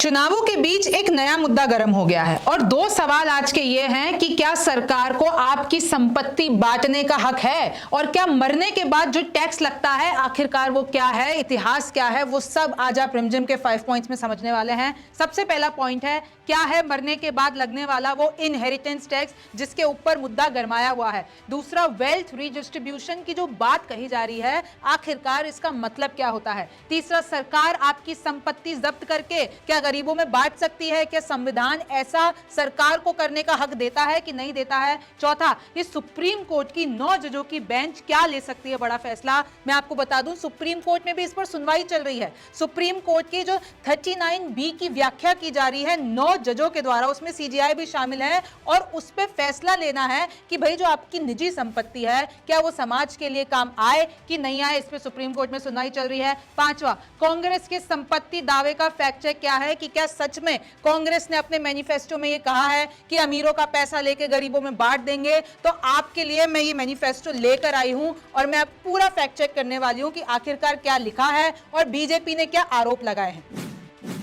चुनावों के बीच एक नया मुद्दा गर्म हो गया है और दो सवाल आज के ये हैं कि क्या सरकार को आपकी संपत्ति बांटने का हक है और क्या मरने के बाद जो टैक्स लगता है आखिरकार वो क्या है, इतिहास क्या है, वो सब आज आप रिमझिम के 5 पॉइंट्स में समझने वाले हैं। सबसे पहला पॉइंट है, क्या है मरने के बाद लगने वाला वो इनहेरिटेंस टैक्स जिसके ऊपर मुद्दा गरमाया हुआ है। दूसरा, वेल्थ रीडिस्ट्रीब्यूशन की जो बात कही जा रही है आखिरकार इसका मतलब क्या होता है। तीसरा, सरकार आपकी संपत्ति जब्त करके क्या गरीबों में बांट सकती है, क्या संविधान ऐसा सरकार को करने का हक देता है कि नहीं देता है। चौथा, इस सुप्रीम कोर्ट की 9 जजों की बेंच क्या ले सकती है बड़ा फैसला। मैं आपको बता दूं सुप्रीम कोर्ट में भी इस पर सुनवाई चल रही है। सुप्रीम कोर्ट की जो 39B की व्याख्या की जा रही है 9 जजों के द्वारा, उसमें CJI भी शामिल है और उस पर फैसला लेना है कि भाई जो आपकी निजी संपत्ति है क्या वो समाज के लिए काम आए कि नहीं आए। इस पर सुप्रीम कोर्ट में सुनवाई चल रही है। पांचवा, कांग्रेस के संपत्ति दावे का फैक्ट चेक क्या है कि क्या सच में कांग्रेस ने अपने मैनिफेस्टो में ये कहा है कि अमीरों का पैसा लेके गरीबों में बांट देंगे। तो आपके लिए मैं ये मैनिफेस्टो लेकर आई हूं और मैं पूरा फैक्ट चेक करने वाली हूं कि आखिरकार क्या लिखा है और बीजेपी ने क्या आरोप लगाए हैं।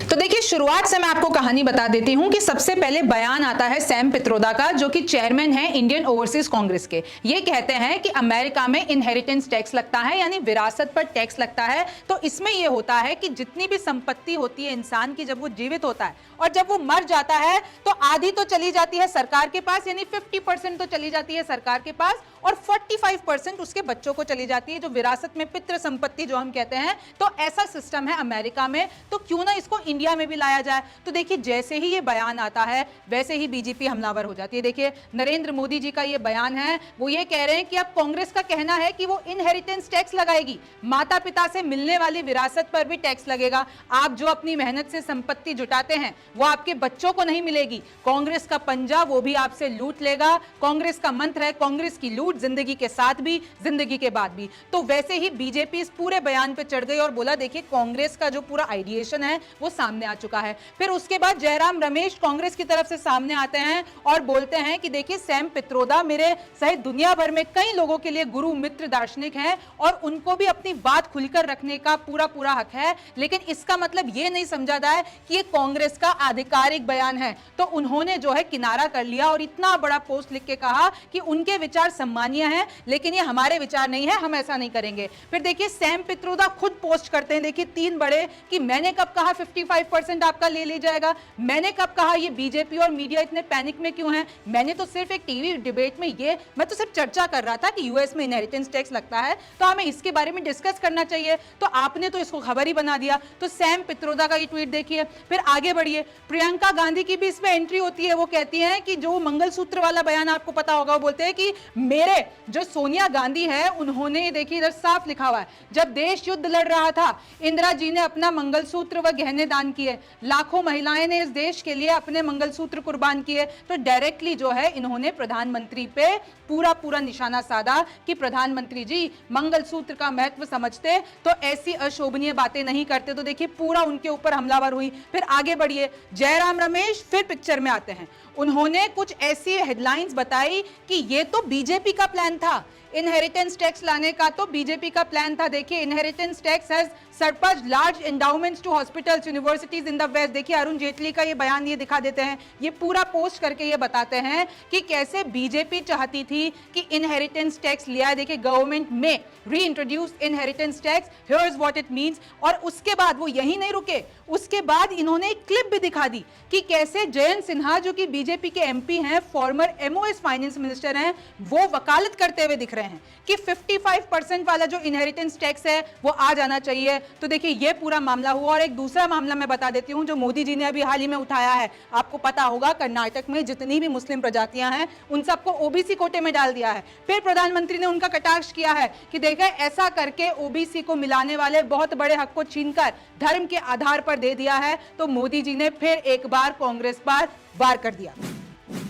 तो देखिए, शुरुआत से मैं आपको कहानी बता देती हूं कि सबसे पहले बयान आता है सैम पित्रोदा का, जो कि चेयरमैन है इंडियन ओवरसीज कांग्रेस के। ये कहते हैं कि अमेरिका में इनहेरिटेंस टैक्स लगता है, यानी विरासत पर टैक्स लगता है। तो इसमें यह होता है कि जितनी भी संपत्ति होती है इंसान की, जब वो जीवित होता है और जब वो मर जाता है तो आधी तो चली जाती है सरकार के पास, यानी 50% तो चली जाती है सरकार के पास और 45% उसके बच्चों को चली जाती है, जो विरासत में पितृ संपत्ति जो हम कहते हैं। तो ऐसा सिस्टम है अमेरिका में, तो क्यों ना इसको इंडिया में भी लाया जाए। तो देखिए, जैसे ही ये बयान आता है वैसे ही बीजेपी हमलावर हो जाती है। देखिए, नरेंद्र मोदी जी का ये बयान है, वो ये कह रहे हैं कि अब कांग्रेस का कहना है कि वो इनहेरिटेंस टैक्स लगाएगी, माता पिता से मिलने वाली विरासत पर भी टैक्स लगेगा। आप जो अपनी मेहनत से संपत्ति जुटाते हैं वो आपके बच्चों को नहीं मिलेगी, कांग्रेस का पंजा वो भी आपसे लूट लेगा। कांग्रेस का मंत्र है कांग्रेस की लूट, जिंदगी के साथ भी जिंदगी के बाद भी। तो वैसे ही बीजेपी इस पूरे बयान पे चढ़ गई और बोला देखिए कांग्रेस का जो पूरा आइडिएशन है वो सामने आ चुका है। फिर उसके बाद जयराम रमेश कांग्रेस की तरफ से सामने आते हैं और बोलते हैं कि देखिए सैम पित्रोदा मेरे सहित दुनिया भर में कई लोगों के लिए गुरु मित्र दार्शनिक हैं और उनको भी अपनी बात खुलकर रखने का पूरा हक है, लेकिन इसका मतलब ये नहीं समझा जाए कि ये कांग्रेस का आधिकारिक बयान है। तो उन्होंने जो है किनारा कर लिया और इतना बड़ा पोस्ट लिख के कहा कि उनके विचार सम्मानीय हैं लेकिन ये हमारे विचार नहीं है, हम ऐसा नहीं करेंगे। फिर देखिए सैम पित्रोदा खुद पोस्ट करते हैं, देखिए 3 बड़े, कि मैंने कब कहा 55% आपका ले ली जाएगा, मैंने कब कहा ये बीजेपी और मीडिया इतने पैनिक में क्यों है, मैंने तो सिर्फ एक टीवी डिबेट में मैं तो सिर्फ चर्चा कर रहा था कि यूएस में इनहेरिटेंस टैक्स लगता है तो हमें इसके बारे में डिस्कस करना चाहिए, तो आपने तो इसको खबर ही बना दिया। तो सैम पित्रोदा का ये ट्वीट देखिए। फिर आगे बढ़िए, प्रियंका गांधी की भी इसमें एंट्री होती है। वो कहती हैं कि जो मंगलसूत्र वाला बयान आपको पता होगा, वो बोलते हैं कि मेरे जो सोनिया गांधी है उन्होंने, देखिए इधर साफ लिखा हुआ है, जब देश युद्ध लड़ रहा था इंदिरा जी ने अपना मंगलसूत्र व गहने दान किए, लाखों महिलाएं ने इस देश के लिए अपने मंगलसूत्र कुर्बान किए। तो डायरेक्टली जो है इन्होंने प्रधानमंत्री पे पूरा निशाना साधा कि प्रधानमंत्री जी मंगलसूत्र का महत्व समझते तो ऐसी अशोभनीय बातें नहीं करते। तो देखिए पूरा उनके ऊपर हमलावर हुई। फिर आगे बढ़िए, जयराम रमेश फिर पिक्चर में आते हैं। उन्होंने कुछ ऐसी हेडलाइंस बताई कि ये तो बीजेपी का प्लान था, इनहेरिटेंस टैक्स लाने का तो बीजेपी का प्लान था। देखिए, inheritance tax has surplus large endowments to hospitals universities in the west. देखिए अरुण जेटली का ये बयान ये दिखा देते हैं, ये पूरा पोस्ट करके ये बताते हैं कि कैसे बीजेपी चाहती थी कि इनहेरिटेंस टैक्स लिया है। देखिए, गवर्नमेंट में reintroduce inheritance tax, here is what it means. और उसके बाद वो यही नहीं रुके, उसके बाद इन्होंने एक क्लिप भी दिखा दी कि कैसे जयंत सिन्हा जो कि बीजेपी के एमपी हैं, फॉर्मर MOS फाइनेंस मिनिस्टर हैं, वो वकालत करते हुए दिख रहे हैं कि 55% वाला जो इनहेरिटेंस टैक्स है वो आ जाना चाहिए। तो देखिए ये पूरा मामला हुआ। और एक दूसरा मामला मैं बता देती हूं जो मोदी जी ने अभी हाल ही में उठाया है। आपको पता होगा कर्नाटक में जितनी भी मुस्लिम प्रजातियां हैं उन सबको OBC कोटे में डाल दिया है। फिर प्रधानमंत्री ने उनका कटाक्ष किया है कि देखिए ऐसा करके OBC को मिलाने वाले बहुत बड़े हक को छीनकर धर्म के आधार पर दे दिया है। तो मोदी जी ने फिर एक बार कांग्रेस पर वार कर दिया।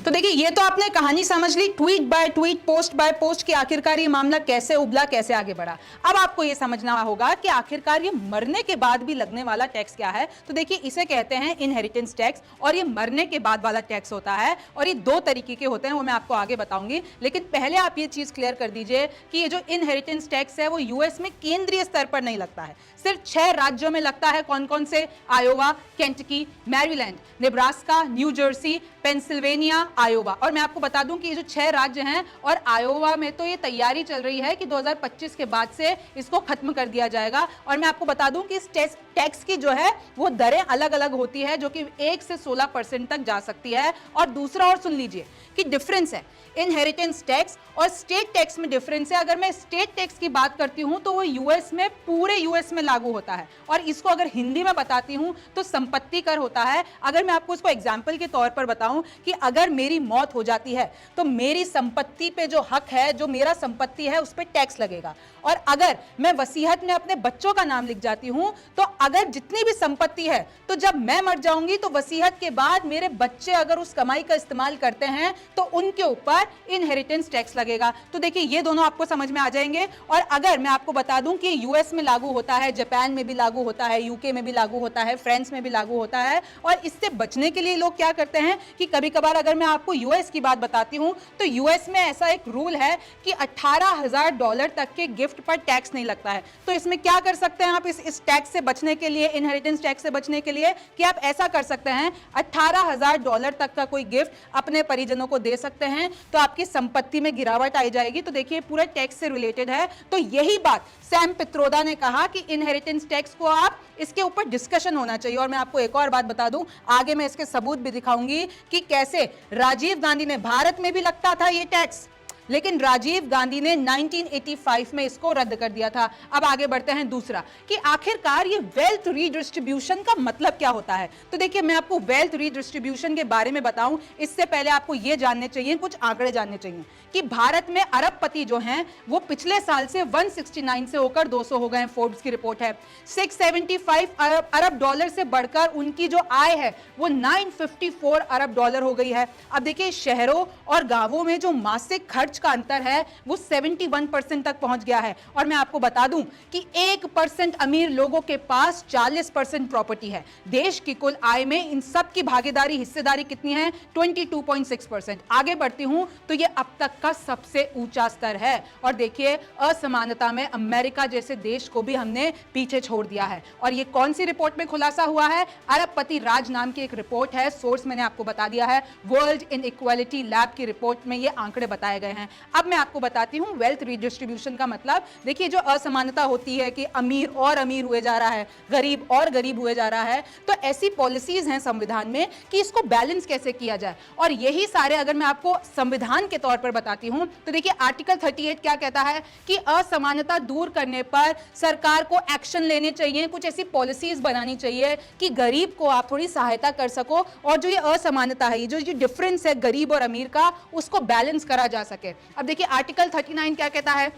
तो देखिए ये तो आपने कहानी समझ ली, tweet by tweet, post by post, कि आखिरकार ये मामला कैसे उबला, कैसे आगे बढ़ा। अब आपको ये समझना होगा कि आखिरकार ये मरने के बाद भी लगने वाला टैक्स क्या है। तो देखिए इसे कहते हैं इनहेरिटेंस टैक्स, और ये मरने के बाद वाला टैक्स होता है, और ये दो तरीके के होते हैं, वो मैं आपको आगे बताऊंगी। लेकिन पहले आप ये चीज क्लियर कर दीजिए कि ये जो इनहेरिटेंस टैक्स है वो यूएस में केंद्रीय स्तर पर नहीं लगता है, सिर्फ 6 राज्यों में लगता है। कौन कौन से? Iowa, Kentucky, Maryland, Nebraska, new Jersey, Pennsylvania, Iowa. और मैं आपको बता दूं कि ये जो 6 राज्य हैं, और आयोवा में तो ये तैयारी चल रही है कि 2025 के बाद से इसको खत्म कर दिया जाएगा। और मैं आपको बता दूं कि इस टैक्स की जो है वो दरें अलग अलग होती है, जो कि 1 से 16% तक जा सकती है। और दूसरा और सुन लीजिए कि डिफरेंस है इनहेरिटेंस टैक्स और स्टेट टैक्स में डिफरेंस है। अगर मैं स्टेट टैक्स की बात करती हूं तो वो यूएस में, पूरे यूएस में लागू होता है, और इसको अगर हिंदी में बताती हूं तो संपत्ति कर होता है। अगर मैं आपको इसको एग्जांपल के तौर पर बताऊं कि अगर मेरी मौत हो जाती है तो मेरी संपत्ति पे जो हक है, जो मेरा संपत्ति है, उस पर टैक्स लगेगा। और अगर मैं वसीयत में अपने बच्चों का नाम लिख जाती हूं तो अगर जितनी भी संपत्ति है, तो जब मैं मर जाऊंगी तो वसीयत के बाद मेरे बच्चे अगर उस कमाई का इस्तेमाल करते हैं तो उनके ऊपर इनहेरिटेंस टैक्स लगेगा। तो देखिए ये दोनों आपको समझ में आ जाएंगे। और अगर मैं आपको बता दूं कि यूएस में लागू होता है, जापान में भी लागू होता है, यूके में भी लागू होता है, फ्रांस में भी लागू होता है। और इससे बचने के लिए लोग क्या करते हैं कि कभी कभार, अगर मैं आपको यूएस की बात बताती हूं तो यूएस में ऐसा एक रूल है कि $18,000 तक के गिफ्ट पर टैक्स नहीं लगता है। तो इसमें क्या कर सकते हैं आप इस टैक्स से बचने के लिए, इनहेरिटेंस टैक्स से बचने के लिए, कि आप ऐसा कर सकते हैं $18,000 तक का कोई गिफ्ट अपने परिजनों को दे सकते हैं, तो आपकी संपत्ति में गिरावट आई जाएगी। तो देखिए पूरा टैक्स से रिलेटेड है। तो यही बात सैम पित्रोदा ने कहा कि इनहेरिटेंस टैक्स को आप, इसके ऊपर डिस्कशन होना चाहिए। और मैं आपको एक और बात बता दूं, आगे मैं इसके सबूत भी दिखाऊंगी कि कैसे राजीव गांधी ने, भारत में भी लगता था ये टैक्स, लेकिन राजीव गांधी ने 1985 में इसको रद्द कर दिया था। अब आगे बढ़ते हैं दूसरा, कि आखिरकार ये वेल्थ रीडिस्ट्रीब्यूशन का मतलब क्या होता है। तो देखिए मैं आपको वेल्थ रीडिस्ट्रीब्यूशन के बारे में बताऊं, इससे पहले आपको ये जानने चाहिए, कुछ आंकड़े जानने चाहिए कि भारत में अरबपति जो हैं वो पिछले साल से 169 से होकर 200 हो गए हैं। फोर्ब्स की रिपोर्ट है। 675 अरब डॉलर से बढ़कर उनकी जो आय है वो 954 अरब डॉलर हो गई है। अब देखिए शहरों और गांवों में जो मासिक खर्च का अंतर है वो 71% तक पहुंच गया है। और मैं आपको बता दूं कि 1% अमीर लोगों के पास 40% प्रॉपर्टी है। देश की कुल आय में इन सब की भागीदारी, हिस्सेदारी कितनी है? 22.6%। आगे बढ़ती हूं तो ये अब तक का सबसे ऊंचा स्तर है। और देखिए असमानता में अमेरिका जैसे देश को भी हमने पीछे छोड़ दिया है। और ये कौन सी रिपोर्ट में खुलासा हुआ है? अरबपति राज नाम की एक रिपोर्ट है, सोर्स मैंने आपको बता दिया है, वर्ल्ड इनइक्वालिटी लैब की रिपोर्ट में ये आंकड़े बताए गए हैं। अब मैं आपको बताती हूं वेल्थ रीडिस्ट्रीब्यूशन का मतलब। देखिए जो असमानता होती है कि अमीर और अमीर हुए जा रहा है, गरीब और गरीब हुए जा रहा है, तो ऐसी पॉलिसीज हैं संविधान में कि इसको बैलेंस कैसे किया जाए। और यही सारे, अगर मैं आपको संविधान के तौर पर बताती हूं तो देखिए आर्टिकल 38 क्या कहता है कि असमानता दूर करने पर सरकार को एक्शन लेने चाहिए, कुछ ऐसी पॉलिसीज बनानी चाहिए कि गरीब को आप थोड़ी सहायता कर सको, और जो ये असमानता है, जो डिफरेंस है गरीब और अमीर का, उसको बैलेंस करा जा सके। अब देखिए आर्टिकल 39 क्या कहता है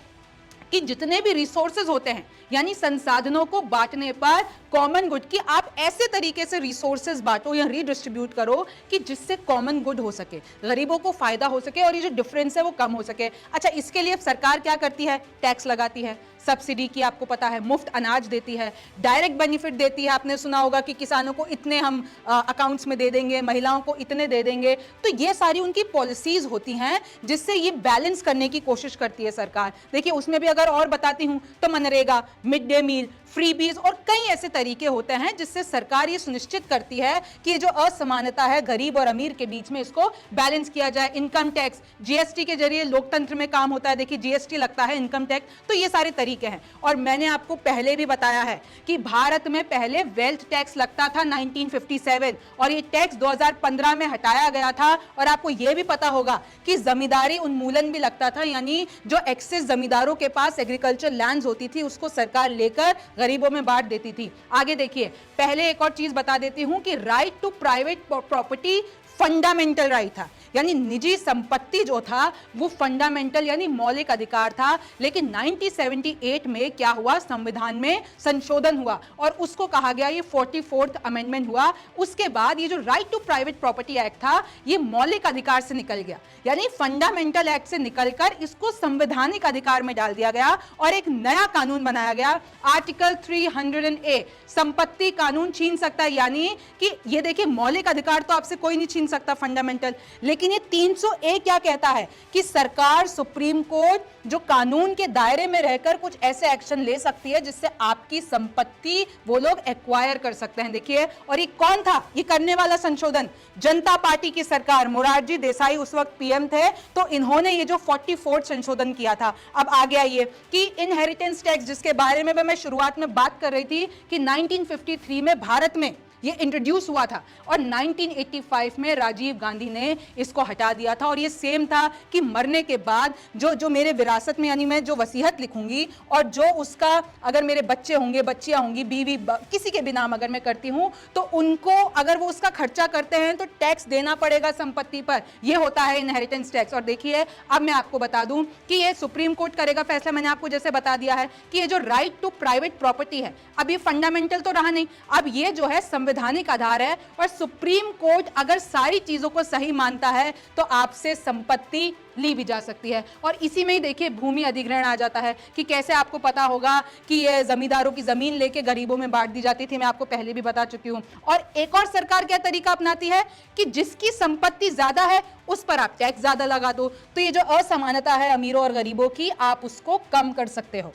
कि जितने भी रिसोर्सेज होते हैं, यानी संसाधनों को बांटने पर कॉमन गुड, की आप ऐसे तरीके से रिसोर्सेज बांटो या रीडिस्ट्रीब्यूट करो कि जिससे कॉमन गुड हो सके, गरीबों को फायदा हो सके और ये जो डिफरेंस है वो कम हो सके। अच्छा, इसके लिए सरकार क्या करती है? टैक्स लगाती है, सब्सिडी की आपको पता है, मुफ्त अनाज देती है, डायरेक्ट बेनिफिट देती है। आपने सुना होगा कि किसानों को इतने हम अकाउंट्स में दे देंगे, महिलाओं को इतने दे देंगे। तो ये सारी उनकी पॉलिसीज होती हैं जिससे ये बैलेंस करने की कोशिश करती है सरकार। देखिए उसमें भी अगर और बताती हूं तो MNREGA, mid day meal, freebies और कई ऐसे तरीके होते हैं जिससे सरकार ये सुनिश्चित करती है कि ये जो असमानता है गरीब और अमीर के बीच में, इसको बैलेंस किया जाए। इनकम टैक्स, जीएसटी के जरिए लोकतंत्र में काम होता है। देखिए जीएसटी लगता है, इनकम टैक्स, तो ये सारे तरीके हैं। और मैंने आपको पहले भी बताया है कि भारत में पहले वेल्थ टैक्स लगता था 1957 और ये टैक्स 2015 में हटाया गया था। और आपको ये भी पता होगा कि जमींदारी उन्मूलन भी लगता था, यानी जो एक्सेस जमींदारों के पास एग्रीकल्चर लैंड्स होती थी उसको सरकार लेकर गरीबों में बांट देती थी। आगे देखिए, पहले एक और चीज बता देती हूं कि right to private property fundamental right था, यानी निजी संपत्ति जो था वो फंडामेंटल यानी मौलिक अधिकार था। लेकिन 1978 में क्या हुआ, संविधान में संशोधन हुआ और उसको कहा गया, ये 44th अमेंडमेंट हुआ। उसके बाद ये जो right to private property act था ये मौलिक अधिकार से निकल गया, यानी फंडामेंटल एक्ट से निकलकर इसको संवैधानिक अधिकार में डाल दिया गया और एक नया कानून बनाया गया, आर्टिकल 300A, संपत्ति कानून छीन सकता है। यानी कि ये देखिए, मौलिक अधिकार तो आपसे कोई नहीं छीन सकता फंडामेंटल, लेकिन ये 300A क्या कहता है कि सरकार, सुप्रीम कोर्ट जो कानून के दायरे में रहकर कुछ ऐसे एक्शन ले सकती है जिससे आपकी संपत्ति वो लोग एक्वायर कर सकते हैं। देखिए, और ये कौन था ये करने वाला संशोधन? जनता पार्टी की सरकार, मोरारजी देसाई उस वक्त पीएम थे, तो इन्होंने ये जो 44th संशोधन किया था। अब आ गया ये कि इनहेरिटेंस टैक्स, जिसके बारे में मैं शुरुआत में बात कर रही थी कि 1953 में भारत में ये इंट्रोड्यूस हुआ था और 1985 में राजीव गांधी ने इसको हटा दिया था। और ये सेम था कि मरने के बाद जो मेरे विरासत में, यानी मैं जो वसीयत लिखूंगी और जो उसका अगर मेरे बच्चे होंगे, बच्चियां होंगी, बीवी, किसी के भी नाम अगर मैं करती हूं तो उनको अगर वो उसका खर्चा करते हैं तो टैक्स देना पड़ेगा संपत्ति पर। यह होता है इनहेरिटेंस टैक्स। और देखिए, अब मैं आपको बता दूं कि ये सुप्रीम कोर्ट करेगा फैसला। मैंने आपको जैसे बता दिया है कि ये जो राइट टू प्राइवेट प्रॉपर्टी है, अब ये फंडामेंटल तो रहा नहीं, अब ये जो है संवैधानिक आधार है और सुप्रीम कोर्ट अगर सारी चीजों को सही मानता है तो आपसे संपत्ति ली भी जा सकती है। और इसी में ही देखिए भूमि अधिग्रहण आ जाता है कि कैसे आपको पता होगा कि ये जमींदारों की जमीन लेके गरीबों में बांट दी जाती थी, मैं आपको पहले भी बता चुकी हूं। और एक और सरकार क्या तरीका अपनाती है कि जिसकी संपत्ति ज्यादा है उस पर आप टैक्स ज्यादा लगा दो, तो ये जो असमानता है अमीरों और गरीबों की, आप उसको कम कर सकते हो।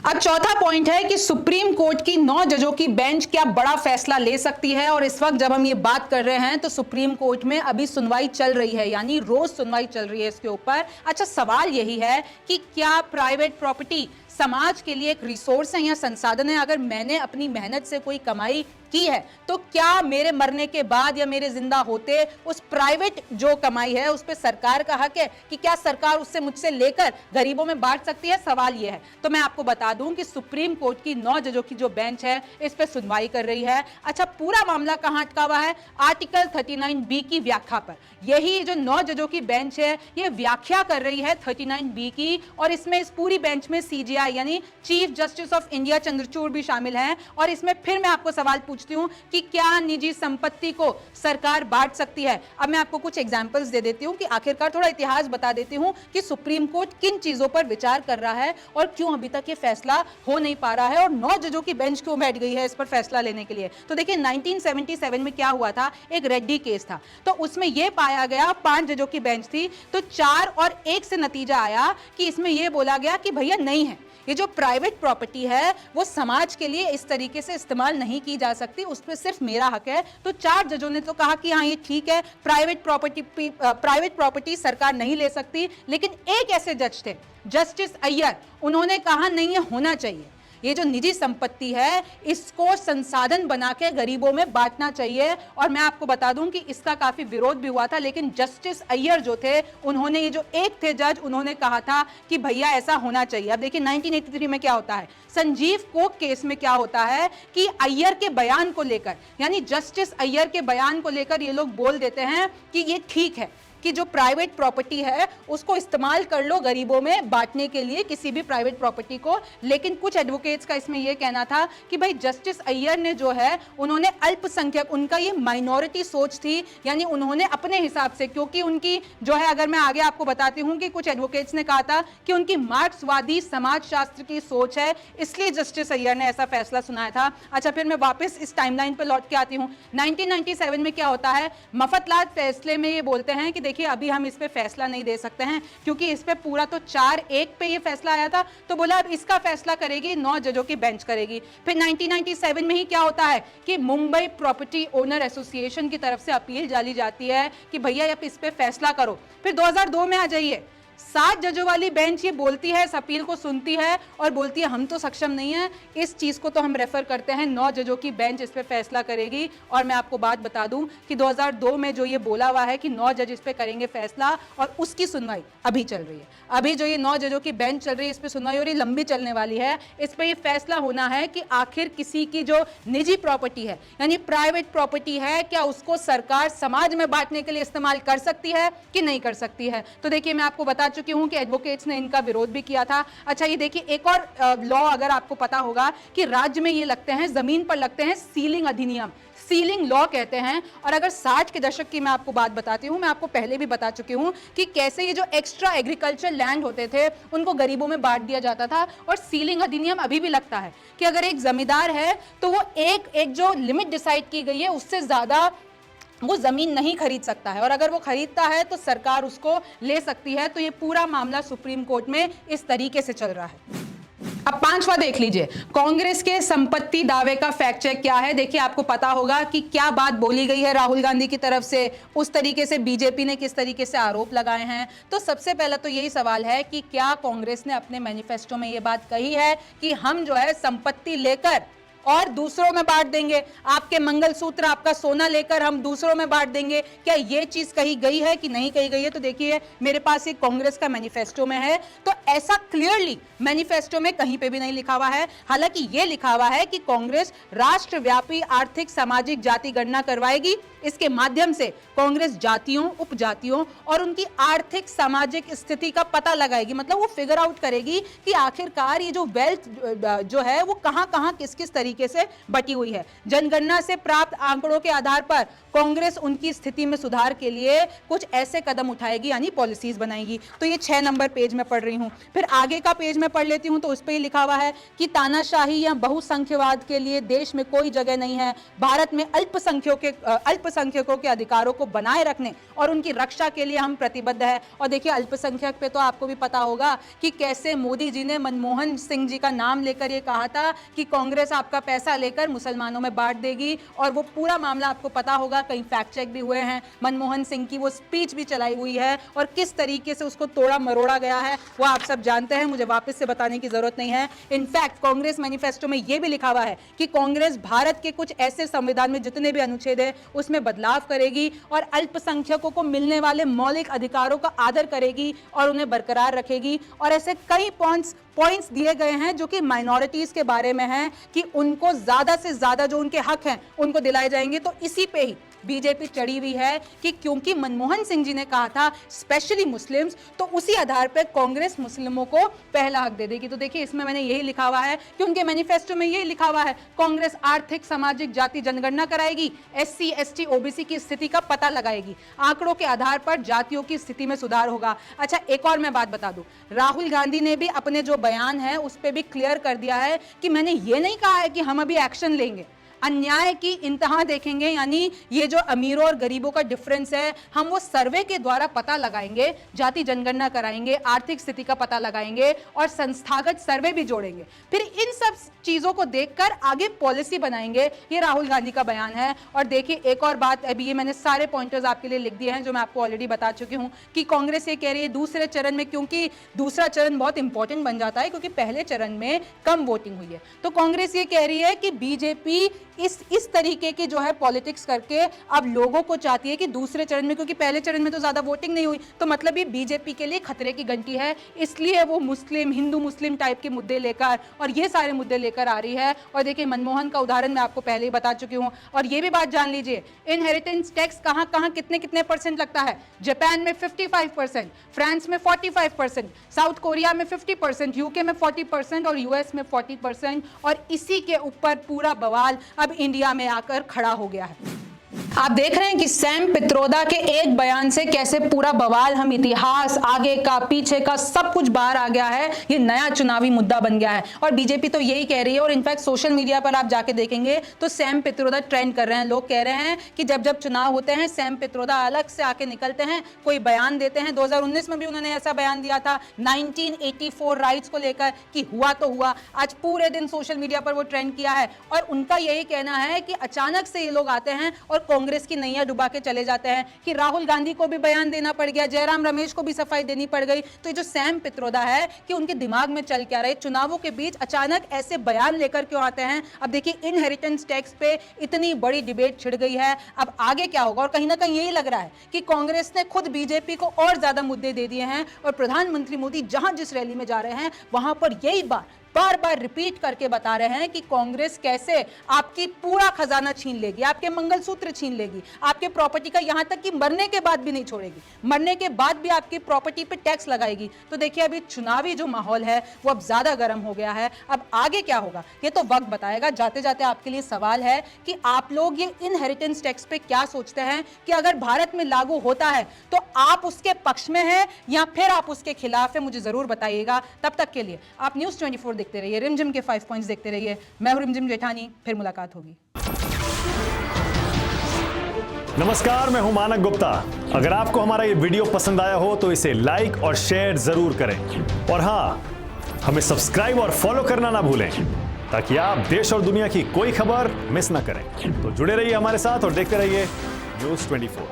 अब चौथा पॉइंट है कि सुप्रीम कोर्ट की 9 जजों की बेंच क्या बड़ा फैसला ले सकती है। और इस वक्त जब हम ये बात कर रहे हैं तो सुप्रीम कोर्ट में अभी सुनवाई चल रही है, यानी रोज सुनवाई चल रही है इसके ऊपर। अच्छा, सवाल यही है कि क्या प्राइवेट प्रॉपर्टी समाज के लिए एक रिसोर्स है या संसाधन है? अगर मैंने अपनी मेहनत से कोई कमाई की है तो क्या मेरे मरने के बाद या मेरे जिंदा होते उस प्राइवेट जो कमाई है उस पर सरकार का हक है कि क्या सरकार उससे मुझसे लेकर गरीबों में बांट सकती है? सवाल यह है। तो मैं आपको बता दूं कि सुप्रीम कोर्ट की 9 जजों की जो बेंच है इस पर सुनवाई कर रही है। अच्छा, पूरा मामला कहां अटका हुआ है? आर्टिकल 39B की व्याख्या पर। यही जो 9 जजों की बेंच है ये व्याख्या कर रही है 39B की, और इसमें इस पूरी बेंच में CJI यानी chief justice of India Chandrachud भी शामिल हैं। और इसमें फिर मैं आपको सवाल पूछती हूं कि क्या निजी संपत्ति को सरकार बांट सकती है? अब मैं आपको कुछ एग्जांपल्स दे देती हूं कि आखिरकार थोड़ा इतिहास बता देती हूं कि सुप्रीम कोर्ट किन चीजों पर विचार कर रहा है और क्यों अभी तक ये फैसला हो नहीं पा रहा है और 9 जजों की बेंच क्यों बैठ गई है इस पर फैसला लेने के लिए। तो देखिए, 1977 में क्या हुआ था, एक रेड्डी केस था, तो उसमें यह पाया गया, 5 जजों की बेंच थी, तो 4 और 1 से नतीजा आया कि इसमें यह बोला गया कि भैया नहीं है, ये जो प्राइवेट प्रॉपर्टी है वो समाज के लिए इस तरीके से इस्तेमाल नहीं की जा सकती, उस पर सिर्फ मेरा हक है। तो 4 जजों ने तो कहा कि हाँ ये ठीक है, प्राइवेट प्रॉपर्टी सरकार नहीं ले सकती। लेकिन एक ऐसे जज थे, जस्टिस अय्यर, उन्होंने कहा नहीं, ये होना चाहिए, ये जो निजी संपत्ति है इसको संसाधन बना के गरीबों में बांटना चाहिए। और मैं आपको बता दूं कि इसका काफी विरोध भी हुआ था, लेकिन जस्टिस अय्यर जो थे उन्होंने, ये जो एक थे जज, उन्होंने कहा था कि भैया ऐसा होना चाहिए। अब देखिए 1983 में क्या होता है, संजीव कोक केस में क्या होता है कि अय्यर के बयान को लेकर, यानी जस्टिस अय्यर के बयान को लेकर ये लोग बोल देते हैं कि ये ठीक है कि जो प्राइवेट प्रॉपर्टी है उसको इस्तेमाल कर लो गरीबों में बांटने के लिए, किसी भी प्राइवेट प्रॉपर्टी को। लेकिन कुछ एडवोकेट्स का इसमें यह कहना था कि भाई जस्टिस अय्यर ने जो है उन्होंने अल्पसंख्यक, उनका ये माइनॉरिटी सोच थी, यानी उन्होंने अपने हिसाब से, क्योंकि उनकी जो है, अगर मैं आगे आपको बताती हूं कि कुछ एडवोकेट्स ने कहा था कि उनकी मार्क्सवादी समाजशास्त्र की सोच है, इसलिए जस्टिस अय्यर ने ऐसा फैसला सुनाया था। अच्छा, फिर मैं वापस इस टाइमलाइन पर लौट के आती हूँ। 1997 में क्या होता है, मफतलाल फैसले में ये बोलते हैं कि देखिए अभी हम इस पे फैसला नहीं दे सकते हैं क्योंकि इस पे पूरा तो 4-1 पे ये फैसला आया था, तो बोला अब इसका फैसला करेगी 9 जजों की बेंच करेगी। फिर 1997 में ही क्या होता है कि मुंबई प्रॉपर्टी ओनर एसोसिएशन की तरफ से अपील डाली जाती है कि भैया अब इस पे फैसला करो। फिर 2002 में आ जाइए, 7 जजों वाली बेंच ये बोलती है, इस अपील को सुनती है और बोलती है हम तो सक्षम नहीं है, इस चीज को तो हम रेफर करते हैं 9 जजों की बेंच इस पे फैसला करेगी। और मैं आपको बात बता दूं कि 2002 में जो ये बोला हुआ है कि 9 जज इस पे करेंगे फैसला, और उसकी सुनवाई अभी चल रही है। अभी जो ये 9 जजों की बेंच चल रही है, इस पे सुनवाई हो रही, लंबी चलने वाली है। इस पे ये फैसला होना है कि आखिर किसी की जो निजी प्रॉपर्टी है यानी प्राइवेट प्रॉपर्टी है, क्या उसको सरकार समाज में बांटने के लिए इस्तेमाल कर सकती है कि नहीं कर सकती है। तो देखिए मैं आपको बता चुकी हूं कि एडवोकेट्स ने इनका विरोध भी किया था। अच्छा ये देखिए एक और लॉ अगर आपको पता होगा कि राज्य में ये लगते हैं, जमीन पर लगते हैं सीलिंग अधिनियम, सीलिंग लॉ कहते हैं। और अगर 60 के दशक की मैं आपको बात बताती हूं, मैं आपको पहले भी बता चुकी हूं कि कैसे ये जो एक्स्ट्रा एग्रीकल्चर लैंड होते थे उनको गरीबों में बांट दिया जाता था। और सीलिंग अधिनियम अभी भी लगता है कि अगर एक जमींदार है तो वो एक जो लिमिट डिसाइड की गई है उससे ज्यादा वो जमीन नहीं खरीद सकता है, और अगर वो खरीदता है तो सरकार उसको ले सकती है। तो ये पूरा मामला सुप्रीम कोर्ट में इस तरीके से चल रहा है। अब 5वां देख लीजिए, कांग्रेस के संपत्ति दावे का फैक्ट चेक क्या है। देखिए आपको पता होगा कि क्या बात बोली गई है राहुल गांधी की तरफ से, उस तरीके से बीजेपी ने किस तरीके से आरोप लगाए हैं। तो सबसे पहला तो यही सवाल है कि क्या कांग्रेस ने अपने मैनिफेस्टो में यह बात कही है कि हम जो है संपत्ति लेकर और दूसरों में बांट देंगे, आपके मंगलसूत्र आपका सोना लेकर हम दूसरों में बांट देंगे, क्या ये चीज कही गई है कि नहीं कही गई है। तो देखिए मेरे पास एक कांग्रेस का मैनिफेस्टो में है, तो ऐसा क्लियरली मैनिफेस्टो में कहीं पे भी नहीं लिखा हुआ है। हालांकि ये लिखा हुआ है कि कांग्रेस राष्ट्रव्यापी आर्थिक सामाजिक जाति गणना करवाएगी, इसके माध्यम से कांग्रेस जातियों, उपजातियों और उनकी आर्थिक सामाजिक स्थिति का पता लगाएगी। मतलब वो फिगर आउट करेगी कि आखिरकार ये जो वेल्थ जो है वो कहां कहां किस किस तरीके से बटी हुई है। जनगणना से प्राप्त आंकड़ों के आधार पर कांग्रेस उनकी स्थिति में सुधार के लिए कुछ ऐसे कदम उठाएगी यानी पॉलिसीज बनाएगी। तो ये 6 नंबर पेज में पढ़ रही हूं। फिर आगे का पेज में पढ़ लेती हूं तो उस पर लिखा हुआ है कि तानाशाही या बहुसंख्यवाद के लिए देश में कोई जगह नहीं है। भारत में अल्पसंख्यकों के अधिकारों को बनाए रखने और उनकी रक्षा के लिए हम प्रतिबद्ध है। और देखिए अल्पसंख्यक पे तो आपको भी पता होगा कि कैसे मोदी जी ने मनमोहन सिंह जी का नाम लेकर ये कहा था कि कांग्रेस आपका पैसा लेकर मुसलमानों में बांट देगी, और वो पूरा मामला आपको पता होगा, कहीं फैक्ट चेक भी हुए हैं। मनमोहन सिंह की वो स्पीच भी चलाई हुई है और किस तरीके से उसको तोड़ा मरोड़ा गया है वो आप सब जानते हैं, मुझे वापस से बताने की जरूरत नहीं है। इनफैक्ट कांग्रेस मैनिफेस्टो में यह भी लिखा हुआ है कि कांग्रेस भारत के कुछ ऐसे संविधान में जितने भी अनुच्छेद है उसमें बदलाव करेगी और अल्पसंख्यकों को मिलने वाले मौलिक अधिकारों का आदर करेगी और उन्हें बरकरार रखेगी। और ऐसे कई पॉइंट्स दिए गए हैं जो कि माइनॉरिटीज के बारे में हैं कि उनको ज्यादा से ज्यादा जो उनके हक हैं उनको दिलाए जाएंगे। तो इसी पे ही बीजेपी चढ़ी हुई है कि क्योंकि मनमोहन सिंह जी ने कहा था स्पेशली मुस्लिम्स, तो उसी आधार पर कांग्रेस मुस्लिमों को पहला हक दे देगी। तो देखिए इसमें मैंने यही लिखा हुआ है कि उनके मैनिफेस्टो में यही लिखा हुआ है, कांग्रेस आर्थिक सामाजिक जाति जनगणना कराएगी, SC ST OBC की स्थिति का पता लगाएगी, आंकड़ों के आधार पर जातियों की स्थिति में सुधार होगा। अच्छा एक और मैं बात बता दूं, राहुल गांधी ने भी अपने जो बयान है उस पर भी क्लियर कर दिया है कि मैंने ये नहीं कहा है कि हम अभी एक्शन लेंगे, अन्याय की इंतहा देखेंगे, यानी ये जो अमीरों और गरीबों का डिफरेंस है हम वो सर्वे के द्वारा पता लगाएंगे, जाति जनगणना कराएंगे, आर्थिक स्थिति का पता लगाएंगे और संस्थागत सर्वे भी जोड़ेंगे। फिर इन सब चीजों को देखकर आगे पॉलिसी बनाएंगे। ये राहुल गांधी का बयान है। और देखिए एक और बात, अभी ये मैंने सारे पॉइंटर्स आपके लिए लिख दिए हैं जो मैं आपको ऑलरेडी बता चुकी हूं कि कांग्रेस ये कह रही है दूसरे चरण में, क्योंकि दूसरा चरण बहुत इंपॉर्टेंट बन जाता है क्योंकि पहले चरण में कम वोटिंग हुई है, तो कांग्रेस ये कह रही है कि बीजेपी इस तरीके की जो है पॉलिटिक्स करके अब लोगों को चाहती है कि दूसरे चरण में, क्योंकि पहले चरण में तो ज्यादा वोटिंग नहीं हुई, तो मतलब ये बीजेपी के लिए खतरे की घंटी है, इसलिए वो मुस्लिम हिंदू मुस्लिम टाइप के मुद्दे लेकर और ये सारे मुद्दे लेकर आ रही है। और देखिए मनमोहन का उदाहरण मैं आपको पहले ही बता चुकी हूं। और ये भी बात जान लीजिए, इनहेरिटेंस टैक्स कहां कहां कितने कितने परसेंट लगता है। जापान में 55%, फ्रांस में 45%, साउथ कोरिया में 50%, यूके में 40% और यूएस में 40%। और इसी के ऊपर पूरा बवाल अब इंडिया में आकर खड़ा हो गया है। आप देख रहे हैं कि सैम पित्रोदा के एक बयान से कैसे पूरा बवाल, हम इतिहास आगे का पीछे का सब कुछ बाहर आ गया है, ये नया चुनावी मुद्दा बन गया है। और बीजेपी तो यही कह रही है, और इनफैक्ट सोशल मीडिया पर आप जाके देखेंगे तो सैम पित्रोदा ट्रेंड कर रहे हैं। लोग कह रहे हैं कि जब जब चुनाव होते हैं सैम पित्रोदा अलग से आके निकलते हैं, कोई बयान देते हैं। 2019 में भी उन्होंने ऐसा बयान दिया था 1984 राइट्स को लेकर कि हुआ तो हुआ। आज पूरे दिन सोशल मीडिया पर वो ट्रेंड किया है और उनका यही कहना है कि अचानक से ये लोग आते हैं और कांग्रेस की नैया डुबा के चले जाते हैं कि राहुल गांधी को भी बयान देना पड़ गया, जयराम रमेश को भी सफाई देनी पड़ गई। तो ये जो सैम पित्रोदा है कि उनके दिमाग में चल क्या रहे, चुनावों के बीच अचानक ऐसे बयान लेकर क्यों आते हैं। अब देखिए इनहेरिटेंस टैक्स पे इतनी बड़ी डिबेट छिड़ गई है, अब आगे क्या होगा। और कहीं ना कहीं यही लग रहा है कि कांग्रेस ने खुद बीजेपी को और ज्यादा मुद्दे दे दिए हैं और प्रधानमंत्री मोदी जहां जिस रैली में जा रहे हैं वहां पर यही बार बार रिपीट करके बता रहे हैं कि कांग्रेस कैसे आपकी पूरा खजाना छीन लेगी, आपके मंगलसूत्र छीन लेगी, आपके प्रॉपर्टी का, यहां तक कि मरने के बाद भी नहीं छोड़ेगी, मरने के बाद भी आपकी प्रॉपर्टी पे टैक्स लगाएगी। तो देखिए अभी चुनावी जो माहौल है वो अब ज्यादा गर्म हो गया है। अब आगे क्या होगा ये तो वक्त बताएगा। जाते जाते आपके लिए सवाल है कि आप लोग ये इनहेरिटेंस टैक्स पे क्या सोचते हैं कि अगर भारत में लागू होता है तो आप उसके पक्ष में हैं या फिर आप उसके खिलाफ है, मुझे जरूर बताइएगा। तब तक के लिए आप न्यूज़ 24 देखते रहिए, रिमझिम के 5 पॉइंट्स देखते रहिए। मैं हूं रिमझिम जेठानी, फिर मुलाकात होगी। नमस्कार, मैं हूं मानक गुप्ता। अगर आपको हमारा ये वीडियो पसंद आया हो तो इसे लाइक और शेयर जरूर करें और हां, हमें सब्सक्राइब और फॉलो करना ना भूलें ताकि आप देश और दुनिया की कोई खबर मिस ना करें। तो जुड़े रहिए हमारे साथ और देखते रहिए न्यूज़ 24।